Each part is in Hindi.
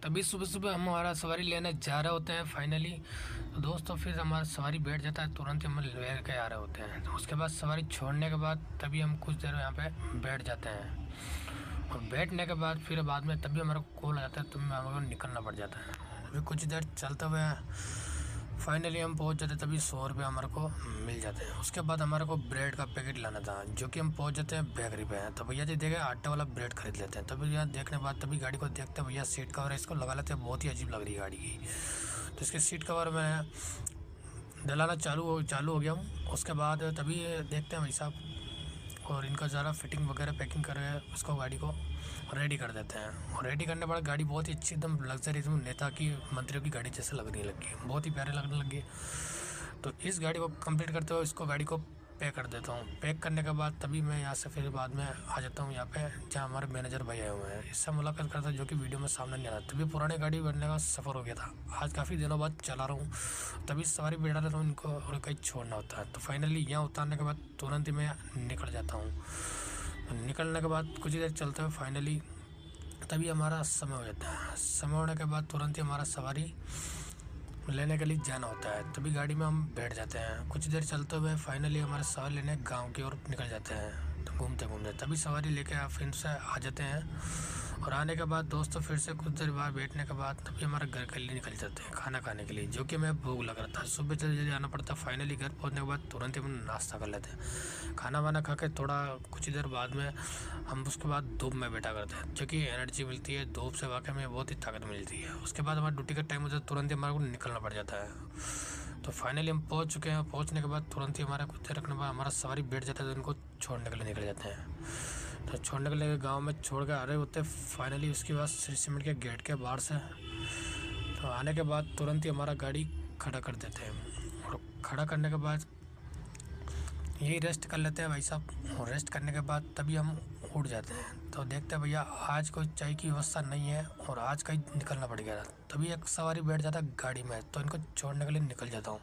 तभी सुबह सुबह हम हमारा सवारी लेने जा रहे होते हैं फाइनली। तो दोस्तों फिर हमारा सवारी बैठ जाता है, तुरंत ही हम ले के आ रहे होते हैं। तो उसके बाद सवारी छोड़ने के बाद तभी हम कुछ देर यहाँ पे बैठ जाते हैं, और बैठने के बाद फिर बाद में तभी हमारा कॉल आ जाता है, तभी हमारे को निकलना पड़ जाता है। अभी कुछ देर चलते हुए फाइनली हम पहुंच जाते हैं, तभी 100 रुपये हमारे को मिल जाते हैं। उसके बाद हमारे को ब्रेड का पैकेट लाना था, जो कि हम पहुंच जाते हैं बेकरी पे। तो भैया जी देखे आटे वाला ब्रेड खरीद लेते हैं। तभी यहाँ देखने के बाद तभी गाड़ी को देखते हैं, भैया सीट कवर है इसको लगा लेते हैं, बहुत ही अजीब लग रही है गाड़ी की। तो इसके सीट कवर में डलाना चालू हो गया हूँ। उसके बाद तभी देखते हैं भाई साहब, और इनका ज़रा फिटिंग वगैरह पैकिंग करके उसको गाड़ी को रेडी कर देते हैं। और रेडी करने के बाद गाड़ी बहुत ही अच्छी एकदम लग्जरी, एकदम नेता की मंत्रियों की गाड़ी जैसे लगने लगी, बहुत ही प्यारे लगने लगी। तो इस गाड़ी को कंप्लीट करते हुए इसको गाड़ी को पैक कर देता हूँ। पैक करने के बाद तभी मैं यहाँ से फिर बाद में आ जाता हूँ यहाँ पे, जहाँ हमारे मैनेजर भाई आए हुए हैं। इससे मुलाकात करता जो कि वीडियो में सामने नहीं आ रहा। तभी पुरानी गाड़ी बनने का सफ़र हो गया था, आज काफ़ी दिनों बाद चला रहा हूँ। तभी सवारी बैठा रहता हूँ, इनको और कहीं छोड़ना होता है। तो फाइनली यहाँ उतारने के बाद तुरंत ही मैं निकल जाता हूँ। निकलने के बाद कुछ ही देर चलते हुए फाइनली तभी हमारा समय हो जाता है। समय होने के बाद तुरंत ही हमारा सवारी लेने के लिए जाना होता है। तभी गाड़ी में हम बैठ जाते हैं। कुछ देर चलते हुए फाइनली हमारे सवारी लेने गांव की ओर निकल जाते हैं। तो घूमते घूमते तभी सवारी लेके फिर से आ जाते हैं। और आने के बाद दोस्तों फिर से कुछ देर बाद बैठने के बाद तभी हमारे घर के लिए निकल जाते हैं खाना खाने के लिए, जो कि हमें भूख लग रहा था। सुबह जल्दी जल्दी आना पड़ता। फाइनली घर पहुंचने के बाद तुरंत ही हम नाश्ता कर लेते हैं। खाना वाना खा के थोड़ा कुछ देर बाद में हम उसके बाद धूप में बैठा करते हैं, जो कि एनर्जी मिलती है। धूप से वाकई में बहुत ही ताकत मिलती है। उसके बाद हमारा ड्यूटी का टाइम होता है, तुरंत ही हमारे को निकलना पड़ जाता है। तो फाइनली हम पहुंच चुके हैं। पहुंचने के बाद तुरंत ही हमारा कुछ देर रखने के बाद हमारा सवारी बैठ जाता है, तो उनको छोड़ने के लिए निकल जाते हैं। तो छोड़ने के लिए गांव में छोड़ के आ रहे होते फाइनली। उसके बाद श्री सीमेंट के गेट के बाहर से तो आने के बाद तुरंत ही हमारा गाड़ी खड़ा कर देते हैं। और खड़ा करने के बाद यही रेस्ट कर लेते हैं भाई साहब। और रेस्ट करने के बाद तभी हम उठ जाते हैं। तो देखते हैं भैया आज कोई चाय की व्यवस्था नहीं है और आज कहीं निकलना पड़ गया। तभी एक सवारी बैठ जाता है गाड़ी में, तो इनको छोड़ने के लिए निकल जाता हूँ।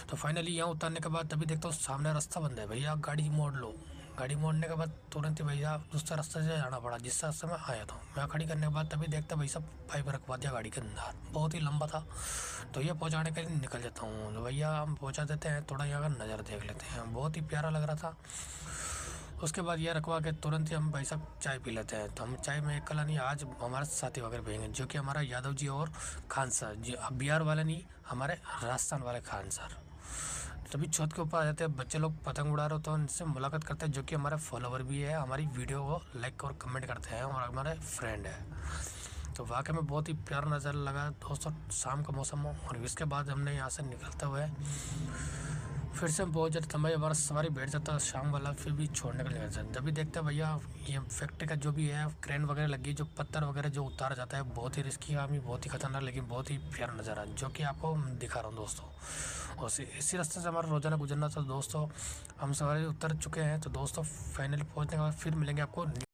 तो फाइनली यहाँ उतारने के बाद तभी देखता हूँ सामने रास्ता बंद है। भैया गाड़ी मोड़ लो। गाड़ी मोड़ने के बाद तुरंत ही भैया दूसरे रास्ते से जाना पड़ा, जिस रास्ते में आया था। मैं खड़ी करने के बाद तभी देखता भाई सब पाइप रखवा दिया गाड़ी के अंदर, बहुत ही लंबा था। तो ये पहुंचाने के लिए निकल जाता हूँ। तो भैया हम पहुंचा देते हैं, थोड़ा यहाँ का नज़र देख लेते हैं, बहुत ही प्यारा लग रहा था। उसके बाद ये रखवा के तुरंत ही हम भाई साहब चाय पी लेते हैं। तो हम चाय में कल नहीं, आज हमारे साथी वगैरह पियेंगे, जो कि हमारा यादव जी और खान सर जी, बिहार वाले नहीं, हमारे राजस्थान वाले खान सर। तभी छत के ऊपर आ जाते हैं, बच्चे लोग पतंग उड़ा रहे हो तो उनसे मुलाकात करते हैं, जो कि हमारे फॉलोवर भी है, हमारी वीडियो को लाइक और कमेंट करते हैं और हमारे फ्रेंड है। तो वाकई में बहुत ही प्यारा नज़र लगा दोस्तों, शाम का मौसम हो। और इसके बाद हमने यहाँ से निकलते हुए फिर से हम पहुँच जाते हैं। भाई हमारा सवारी बैठ जाता है शाम वाला, फिर भी छोड़ने के लिए जाते हैं। तभी देखते हैं भैया ये फैक्ट्री का जो भी है क्रेन वगैरह लगी, जो पत्थर वगैरह जो उतारा जाता है, बहुत ही रिस्की काम ही, बहुत ही खतरनाक, लेकिन बहुत ही प्यारा नज़ारा जो कि आपको दिखा रहा हूँ दोस्तों। और इसी रास्ते से हमारा रोज़ाना गुजरना था दोस्तों। हम सवारी उतर चुके हैं। तो दोस्तों फाइनली पहुँचने के बाद फिर मिलेंगे आपको।